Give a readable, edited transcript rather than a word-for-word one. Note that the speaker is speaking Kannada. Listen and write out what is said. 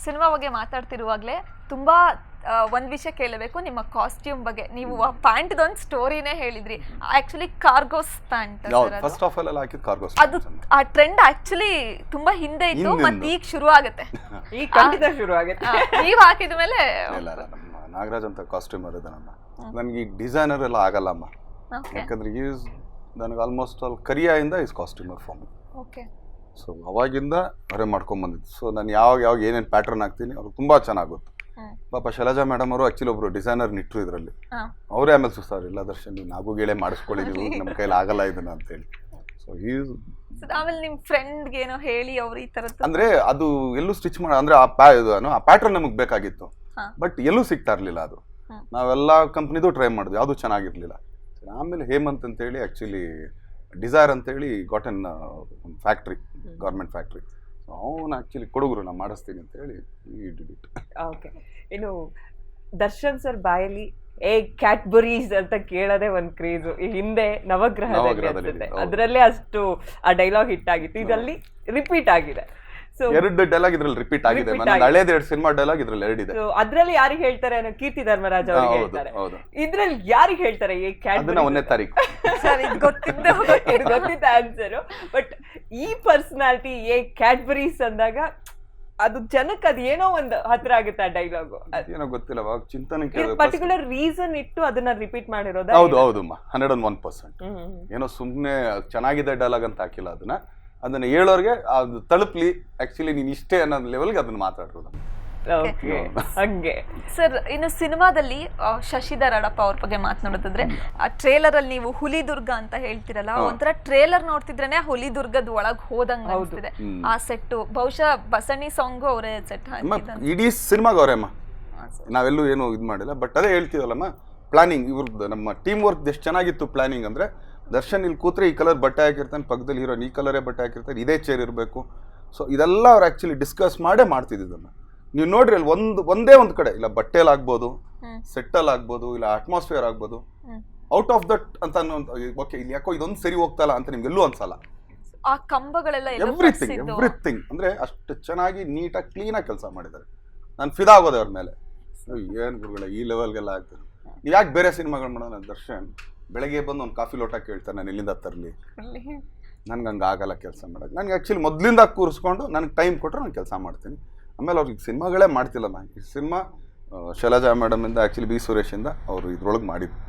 ಸಿನಿಮಾ ಬಗ್ಗೆ ಮಾತಾಡ್ತಿರುವಾಗಲೇ ತುಂಬಾ ಒಂದ್ ವಿಷಯ ಕೇಳಬೇಕು, ನಿಮ್ಮ ಕಾಸ್ಟ್ಯೂಮ್ ಬಗ್ಗೆ. ನೀವು ಪ್ಯಾಂಟ್ ಒಂದು ಸ್ಟೋರಿನೇ ಹೇಳಿದ್ರಿ. Actually cargos pant first of all ಹಾಕಿದ್ ಕಾರ್ಗೋಸ್. ಅದು ಆ ಟ್ರೆಂಡ್ ಆಕ್ಚುಲಿ ತುಂಬಾ ಹಿಂದೆ ಇತ್ತು, ಮತ್ತೆ ಈಗ ಶುರು ಆಗುತ್ತೆ. ಈಗ ಖಂಡಿತ ಶುರು ಆಗುತ್ತೆ. ನೀವ್ ಹಾಕಿದ ಮೇಲೆ ನಾಗರಾಜ್ ಅಂತ ಕಾಸ್ಟ್ಯೂಮರ್ ಇದ್ದಾನಮ್ಮ, ನನ್ಗೆ ಈ ಡಿಸೈನರ್ ಎಲ್ಲ ಆಗಲ್ಲಮ್ಮ. ಯಾಕಂದ್ರೆ ಈಸ್ ನನಗೆ ಆಲ್ಮೋಸ್ಟ್ ಆಲ್ ಕರಿಯಿಂದ is customer for me. Okay. So ಅವಾಗಿಂದ ಅವರೇ ಮಾಡ್ಕೊಂಡ್ ಬಂದಿದ್ದು. ಸೊ ನಾನು ಯಾವಾಗ ಏನೇನು ಪ್ಯಾಟರ್ನ್ ಹಾಕ್ತೀನಿ ಅವ್ರಿಗೆ ತುಂಬಾ ಚೆನ್ನಾಗುತ್ತೆ. ಪಾಪ ಶೈಲಜಾ ಮೇಡಮ್ ಅವರು ಆಕ್ಚುಲಿ ಒಬ್ರು ಡಿಸೈನರ್ ನಿಟ್ರು ಇದರಲ್ಲಿ. ಅವರೇ ಆಮೇಲೆ ಸುಸ್ತಾವ್ರು, ಇಲ್ಲ ದರ್ಶನ್ ನೀವು ನಾವು ಗೇಳೆ ಮಾಡಿಸ್ಕೊಳ್ಳಿ, ನೀವು ನಮ್ಮ ಕೈಲಿ ಆಗಲ್ಲ ಇದನ್ನ ಅಂತೇಳಿ. ಸೊ ಈಸ್ ಆಮೇಲೆ ನಿಮ್ ಫ್ರೆಂಡ್ಗೆ ಏನೋ ಹೇಳಿ ಅವ್ರು ಈ ತರದ್ದು ಅಂದ್ರೆ ಅದು ಎಲ್ಲೂ ಸ್ಟಿಚ್ ಮಾಡ ಅಂದ್ರೆ ಆ ಪ್ಯಾಟರ್ನ್ ನಮಗೆ ಬೇಕಾಗಿತ್ತು, ಬಟ್ ಎಲ್ಲೂ ಸಿಗ್ತಾ ಇರ್ಲಿಲ್ಲ. ಅದು ನಾವೆಲ್ಲ ಕಂಪ್ನಿದು ಟ್ರೈ ಮಾಡಿದ್ವಿ, ಯಾವುದು ಚೆನ್ನಾಗಿರ್ಲಿಲ್ಲ. ಆಮೇಲೆ ಹೇಮಂತ್ ಅಂತೇಳಿ ಆಕ್ಚುಲಿ ಡಿಸೈರ್ ಅಂತೇಳಿ ಕಾಟನ್ ಫ್ಯಾಕ್ಟ್ರಿ, ಗೌರ್ಮೆಂಟ್ ಫ್ಯಾಕ್ಟ್ರಿ, ಅವನು ಆಕ್ಚುಲಿ ಕೊಡುಗರು ನಾ ಮಾಡಿಸ್ತೀನಿ ಅಂತ ಹೇಳಿ ಓಕೆ. ಇನ್ನು ದರ್ಶನ್ ಸರ್ ಬಾಯಲ್ಲಿ ಕ್ಯಾಟ್ಬರೀಸ್ ಅಂತ ಕೇಳೋದೇ ಒಂದು ಕ್ರೇಜು. ಈ ಹಿಂದೆ ನವಗ್ರಹದಲ್ಲಿ ಅದರಲ್ಲೇ ಅಷ್ಟು ಆ ಡೈಲಾಗ್ ಹಿಟ್ ಆಗಿತ್ತು, ಇದರಲ್ಲಿ ರಿಪೀಟ್ ಆಗಿದೆ. ಎರಡು ಡೈಲಾಗ್ ಇದ್ರಲ್ಲಿ ರಿಪೀಟ್ ಆಗಿದೆ. ಹಳೇದು 2 ಸಿನಿಮಾ ಡೈಲಾಗ್ ಇದ್ರಲ್ಲಿ 2 ಇದೆ. ಅದ್ರಲ್ಲಿ ಯಾರಿಗೆ ಹೇಳ್ತಾರೆ ಅನ್ನೋ ಕೀರ್ತಿ ಧರ್ಮರಾಜ್ ಅವ್ರಿಗೆ ಹೇಳ್ತಾರೆ. ಇದ್ರಲ್ಲಿ ಯಾರಿಗೆ ಹೇಳ್ತಾರೆ ಈ ಕ್ಯಾಟ್ಬರಿ? 1ನೇ ತಾರೀಕು ಗೊತ್ತಿದ್ದ ಆನ್ಸರು. ಬಟ್ ಈ ಪರ್ಸನಾಲಿಟಿ ಕ್ಯಾಟ್ಬರೀಸ್ ಅಂದಾಗ ಅದು ಜನಕ್ಕೆ ಅದು ಏನೋ ಒಂದು ಹತ್ರ ಆಗುತ್ತೆ ಆ ಡೈಲಾಗ್. ಏನೋ ಗೊತ್ತಿಲ್ಲ, ಚಿಂತನೆ ಪರ್ಟಿಕ್ಯುಲರ್ ರೀಸನ್ ಇಟ್ಟು ಅದನ್ನ ರಿಪೀಟ್ ಮಾಡಿರೋದು. ಹೌದು ಹೌದಮ್ಮ, 101%. ಏನೋ ಸುಮ್ಮನೆ ಚೆನ್ನಾಗಿದೆ ಡೈಲಾಗ್ ಅಂತ ಹಾಕಿಲ್ಲ, ಅದನ್ನ ಹೇಳೋರ್ಗೆ ಅದು ತಲುಪ್ಲಿ, ಆಕ್ಚುಲಿ ನೀನ್ ಇಷ್ಟೇ ಅನ್ನೋ ಲೆವೆಲ್ಗೆ ಅದನ್ನ ಮಾತಾಡೋದು. ಹಂಗೆ ಸರ್, ಇನ್ನು ಸಿನಿಮಾದಲ್ಲಿ ಶಶಿಧರ್ ಅಡಪ ಅವ್ರ ಬಗ್ಗೆ ಮಾತನಾಡೋದಾದ್ರೆ, ಆ ಟ್ರೇಲರ್ ಅಲ್ಲಿ ನೀವು ಹುಲಿದುರ್ಗ ಅಂತ ಹೇಳ್ತಿರಲ್ಲ, ಒಂಥರ ಟ್ರೇಲರ್ ನೋಡ್ತಿದ್ರೇನೆ ಹುಲಿದುರ್ಗದ ಒಳಗ್ ಹೋದಂಗ ಅನ್ಸ್ತಿದೆ ಆ ಸೆಟ್. ಬಹುಶಃ ಬಸಣಿ ಸಾಂಗ್ ಅವರೇ ಸೆಟ್ ಹಾಕಿದ್ದಾರೆ. ಇಡೀ ಸಿನಿಮಾಗ ಅವರೇಮ್ಮ, ನಾವೆಲ್ಲೂ ಏನು ಇದು ಮಾಡಿಲ್ಲ. ಬಟ್ ಅದೇ ಹೇಳ್ತೀವಲ್ಲಮ್ಮ, ಪ್ಲಾನಿಂಗ್ ಇವ್ರದ್ದು ನಮ್ಮ ಟೀಮ್ ವರ್ಕ್ ಎಷ್ಟು ಚೆನ್ನಾಗಿತ್ತು. ಪ್ಲಾನಿಂಗ್ ಅಂದ್ರೆ ದರ್ಶನ್ ಇಲ್ಲಿ ಕೂತ್ರೆ ಈ ಕಲರ್ ಬಟ್ಟೆ ಹಾಕಿರ್ತಾನೆ, ಪಕ್ಕದಲ್ಲಿ ಹೀರೋನ್ ಈ ಕಲರೇ ಬಟ್ಟೆ ಹಾಕಿರ್ತಾನೆ, ಇದೇ ಚೇರ್ ಇರಬೇಕು. ಸೊ ಇದೆಲ್ಲ ಅವ್ರು ಆಕ್ಚುಲಿ ಡಿಸ್ಕಸ್ ಮಾಡೇ ಮಾಡ್ತಿದ್ದನ್ನ. ನೀವು ನೋಡ್ರಿ ಅಲ್ಲಿ ಒಂದೇ ಒಂದು ಕಡೆ ಇಲ್ಲ ಬಟ್ಟೆಲ್ ಆಗ್ಬೋದು, ಸೆಟ್ಟಲ್ ಆಗ್ಬೋದು, ಇಲ್ಲ ಅಟ್ಮಾಸ್ಫಿಯರ್ ಆಗ್ಬೋದು, ಔಟ್ ಆಫ್ ದಟ್ ಅಂತ ಓಕೆ ಇಲ್ಲಿ ಯಾಕೋ ಇದೊಂದು ಸರಿ ಹೋಗ್ತಲ್ಲ ಅಂತ ನಿಮ್ಗೆಲ್ಲೂ ಅನ್ಸಲ್ಲ. ಆ ಕಂಬಗಳೆಲ್ಲ ಎವ್ರಿಥಿಂಗ್ ಅಂದ್ರೆ ಅಷ್ಟು ಚೆನ್ನಾಗಿ ನೀಟಾಗಿ ಕ್ಲೀನಾಗಿ ಕೆಲಸ ಮಾಡಿದ್ದಾರೆ. ನಾನು ಫಿದಾ ಆಗೋದೆ ಅವ್ರ ಮೇಲೆ. ಏನ್ ಗುರುಗಳೇ ಈ ಲೆವೆಲ್ಗೆಲ್ಲ ಆಗ್ತದೆ. ನೀವು ಯಾಕೆ ಬೇರೆ ಸಿನಿಮಾಗಳು ಮಾಡೋಣ? ದರ್ಶನ್ ಬೆಳಗ್ಗೆ ಬಂದು ಒಂದು ಕಾಫಿ ಲೋಟ ಕೇಳ್ತಾರೆ, ನಾನು ಎಲ್ಲಿಂದ ತರಲಿ? ನನ್ಗೆ ಹಂಗೆ ಆಗಲ್ಲ ಕೆಲಸ ಮಾಡೋದು. ನನಗೆ ಆ್ಯಕ್ಚುಲಿ ಮೊದಲಿಂದ ಕೂರಿಸ್ಕೊಂಡು ನನಗೆ ಟೈಮ್ ಕೊಟ್ಟರೆ ನಾನು ಕೆಲಸ ಮಾಡ್ತೀನಿ. ಆಮೇಲೆ ಅವ್ರಿಗೆ ಸಿನಿಮಾಗಳೇ ಮಾಡ್ತಿಲ್ಲಮ್ಮ. ಈ ಸಿನಿಮಾ ಶೈಲಜಾ ಮೇಡಮಿಂದ ಆ್ಯಕ್ಚುಲಿ ಬಿ ಸುರೇಶಿಂದ ಅವರು ಇದ್ರೊಳಗೆ ಮಾಡಿದ್ರು.